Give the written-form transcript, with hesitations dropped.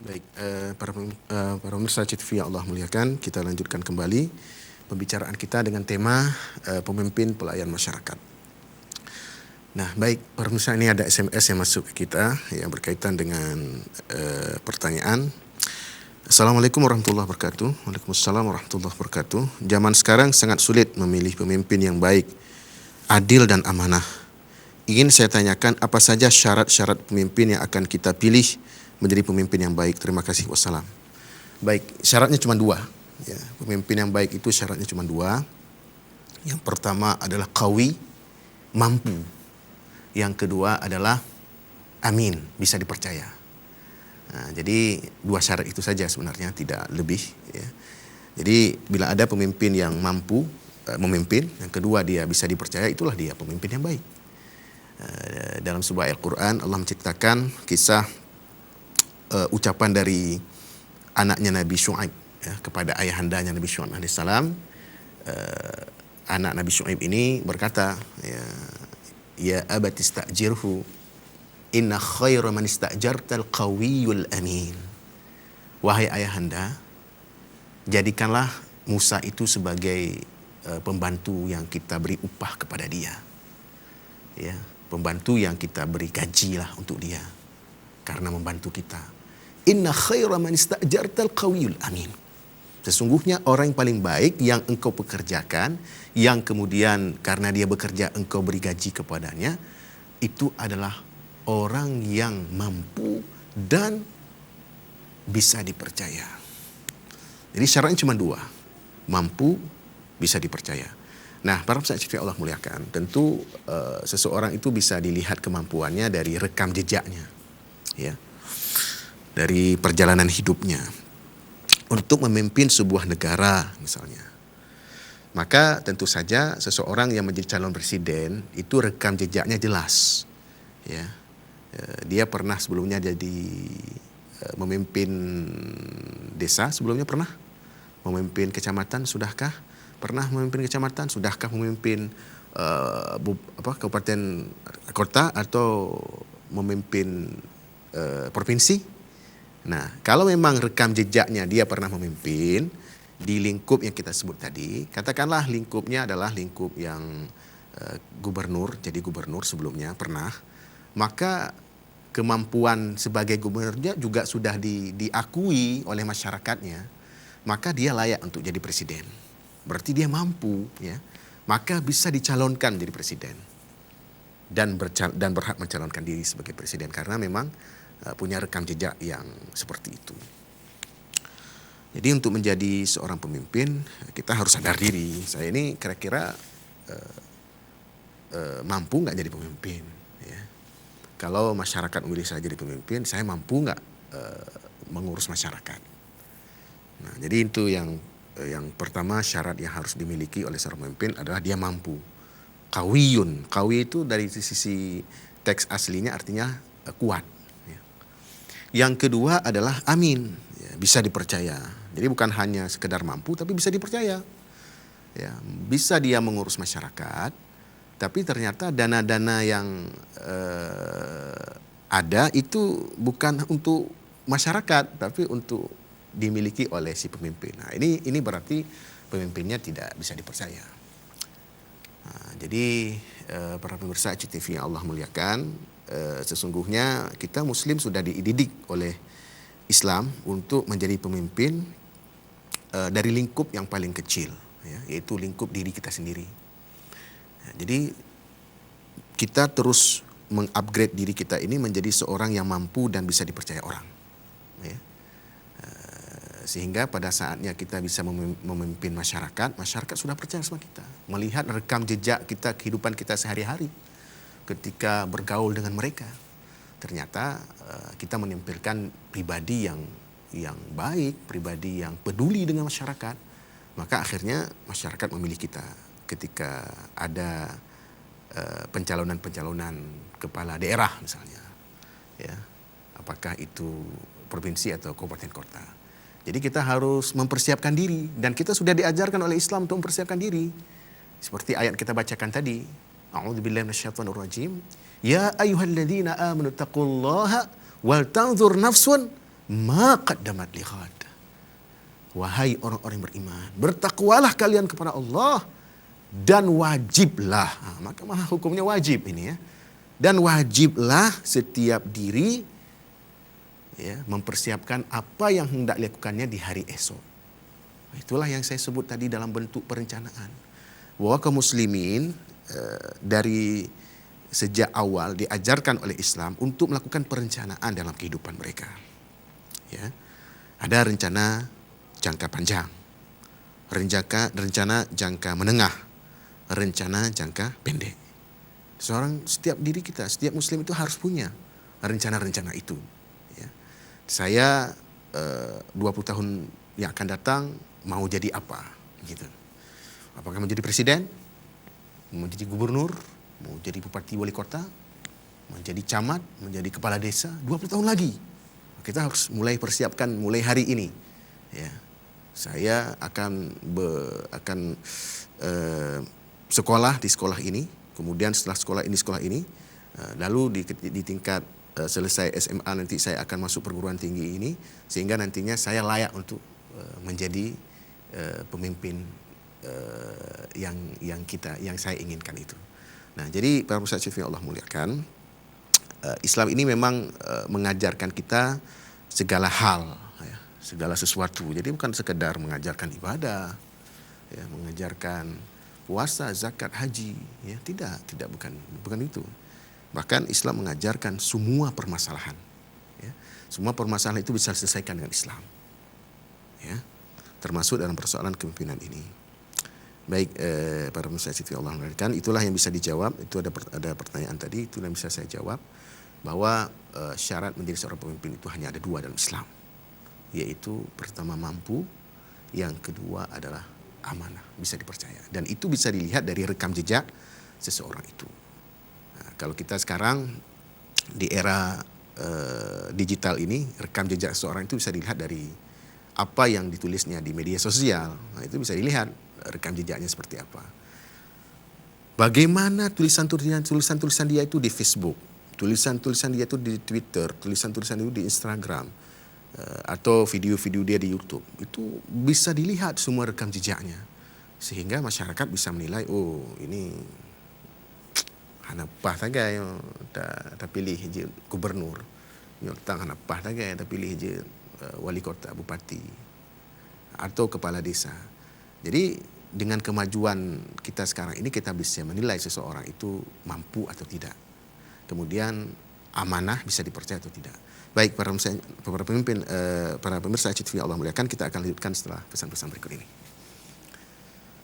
Baik, para pemirsa TV yang Allah muliakan, kita lanjutkan kembali pembicaraan kita dengan tema pemimpin pelayan masyarakat. Nah, baik, para pemirsa, ini ada SMS yang masuk ke kita yang berkaitan dengan pertanyaan. Assalamualaikum warahmatullahi wabarakatuh. Waalaikumsalam warahmatullahi wabarakatuh. Zaman sekarang sangat sulit memilih pemimpin yang baik, adil dan amanah. Ingin saya tanyakan apa saja syarat-syarat pemimpin yang akan kita pilih menjadi pemimpin yang baik. Terima kasih. Wassalam. Baik, syaratnya cuma dua. Ya, pemimpin yang baik itu syaratnya cuma dua. Yang pertama adalah qawi, mampu. Yang kedua adalah amin, bisa dipercaya. Nah, jadi dua syarat itu saja sebenarnya, tidak lebih. Ya. Jadi bila ada pemimpin yang mampu memimpin, yang kedua dia bisa dipercaya, itulah dia pemimpin yang baik. Dalam sebuah Al-Quran Allah menceritakan kisah ucapan dari anaknya Nabi Syuaib kepada ayahandanya Nabi Syuaib alaihissalam. Anak Nabi Syuaib ini berkata, ya abati istajirhu inna khaira man istajartal qawiyul amin. Wahai ayahanda, jadikanlah Musa itu sebagai pembantu yang kita beri upah kepada dia. Ya, pembantu yang kita beri gaji lah untuk dia karena membantu kita. Inna khaira man istajartal qawiyul amin. Sesungguhnya orang yang paling baik yang engkau pekerjakan, yang kemudian karena dia bekerja engkau beri gaji kepadanya, itu adalah orang yang mampu dan bisa dipercaya. Jadi syaratnya cuma dua, mampu, bisa dipercaya. Nah, para pemirsa Allah muliakan, tentu seseorang itu bisa dilihat kemampuannya dari rekam jejaknya, ya, dari perjalanan hidupnya untuk memimpin sebuah negara misalnya. Maka tentu saja seseorang yang menjadi calon presiden itu rekam jejaknya jelas, ya. Dia pernah sebelumnya jadi memimpin desa, sebelumnya pernah memimpin kecamatan, sudahkah? Pernah memimpin kecamatan, sudahkah memimpin kabupaten kota atau memimpin provinsi? Nah, kalau memang rekam jejaknya dia pernah memimpin di lingkup yang kita sebut tadi, katakanlah lingkupnya adalah lingkup yang gubernur, jadi gubernur sebelumnya pernah, maka kemampuan sebagai gubernurnya juga sudah diakui oleh masyarakatnya, maka dia layak untuk jadi presiden. Berarti dia mampu, ya, maka bisa dicalonkan jadi presiden dan berhak mencalonkan diri sebagai presiden karena memang punya rekam jejak yang seperti itu. Jadi untuk menjadi seorang pemimpin kita harus sadar diri. Saya ini kira-kira mampu nggak jadi pemimpin? Ya. Kalau masyarakat memilih saya jadi pemimpin, saya mampu nggak mengurus masyarakat? Nah, jadi itu yang pertama syarat yang harus dimiliki oleh seorang pemimpin adalah dia mampu. Qawiyun, qawi itu dari sisi teks aslinya artinya kuat. Yang kedua adalah amin, ya, bisa dipercaya. Jadi bukan hanya sekedar mampu, tapi bisa dipercaya. Ya, bisa dia mengurus masyarakat, tapi ternyata dana-dana yang ada itu bukan untuk masyarakat, tapi untuk dimiliki oleh si pemimpin. Nah, ini berarti pemimpinnya tidak bisa dipercaya. Nah, jadi para pemirsa CTV yang Allah muliakan, sesungguhnya kita Muslim sudah dididik oleh Islam untuk menjadi pemimpin dari lingkup yang paling kecil, ya, yaitu lingkup diri kita sendiri. Ya, jadi kita terus mengupgrade diri kita ini menjadi seorang yang mampu dan bisa dipercaya orang, ya. Sehingga pada saatnya kita bisa memimpin masyarakat sudah percaya sama kita, melihat rekam jejak kita, kehidupan kita sehari-hari. Ketika bergaul dengan mereka, ternyata kita menampilkan pribadi yang baik, pribadi yang peduli dengan masyarakat, maka akhirnya masyarakat memilih kita. Ketika ada pencalonan kepala daerah misalnya, ya, apakah itu provinsi atau kabupaten kota. Jadi kita harus mempersiapkan diri, dan kita sudah diajarkan oleh Islam untuk mempersiapkan diri. Seperti ayat kita bacakan tadi, a'udzubillahi minasyaitonirrajim. Ya ayyuhalladzina amanu taqullaha wal tanzur nafsun ma qaddamat lighad. Wahai orang-orang yang beriman, bertakwalah kalian kepada Allah dan wajiblah. Maka hukumnya wajib ini ya. Dan wajiblah setiap diri ya, mempersiapkan apa yang hendak dilakukannya di hari esok. Itulah yang saya sebut tadi dalam bentuk perencanaan. Bahwa kaum muslimin dari sejak awal diajarkan oleh Islam untuk melakukan perencanaan dalam kehidupan mereka. Ya. Ada rencana jangka panjang, rencana jangka menengah, rencana jangka pendek. Setiap diri kita, setiap muslim itu harus punya rencana-rencana itu. Ya. Saya 20 tahun yang akan datang mau jadi apa? Gitu. Apakah menjadi presiden? Mau jadi gubernur? Mau jadi bupati wali kota? Menjadi camat? Menjadi kepala desa? 20 tahun lagi. Kita harus mulai persiapkan mulai hari ini. Ya. Saya akan sekolah di sekolah ini, kemudian setelah sekolah ini, lalu di tingkat selesai SMA nanti saya akan masuk perguruan tinggi ini, sehingga nantinya saya layak untuk menjadi pemimpin yang saya inginkan itu. Nah, jadi para pemirsa yang Allah muliakan, Islam ini memang mengajarkan kita segala hal. Segala sesuatu. Jadi bukan sekedar mengajarkan ibadah, ya, mengajarkan puasa, zakat, haji, ya, tidak bukan itu. Bahkan Islam mengajarkan semua permasalahan. Ya. Semua permasalahan itu bisa diselesaikan dengan Islam. Ya. Termasuk dalam persoalan kepemimpinan ini. Baik, para pemirsa yang Allah muliakan, itulah yang bisa dijawab. Itu ada pertanyaan tadi, itu yang bisa saya jawab, bahwa syarat menjadi seorang pemimpin itu hanya ada 2 dalam Islam. Yaitu pertama mampu, yang kedua adalah amanah, bisa dipercaya. Dan itu bisa dilihat dari rekam jejak seseorang itu. Nah, kalau kita sekarang di era digital ini, rekam jejak seseorang itu bisa dilihat dari apa yang ditulisnya di media sosial. Nah, itu bisa dilihat rekam jejaknya seperti apa. Bagaimana tulisan-tulisan dia itu di Facebook, tulisan-tulisan dia itu di Twitter, tulisan-tulisan itu di Instagram, atau video-video dia di YouTube, itu bisa dilihat semua rekam jejaknya, sehingga masyarakat bisa menilai, oh ini hanapah tagai tak pilih je gubernur, nyotang hanapah tagai tak pilih je wali kota, bupati atau kepala desa. Jadi dengan kemajuan kita sekarang ini, kita bisa menilai seseorang itu mampu atau tidak, kemudian amanah bisa dipercaya atau tidak. Baik, para pemimpin, para pemirsa TV Allah muliakan, kita akan lanjutkan setelah pesan-pesan berikut ini.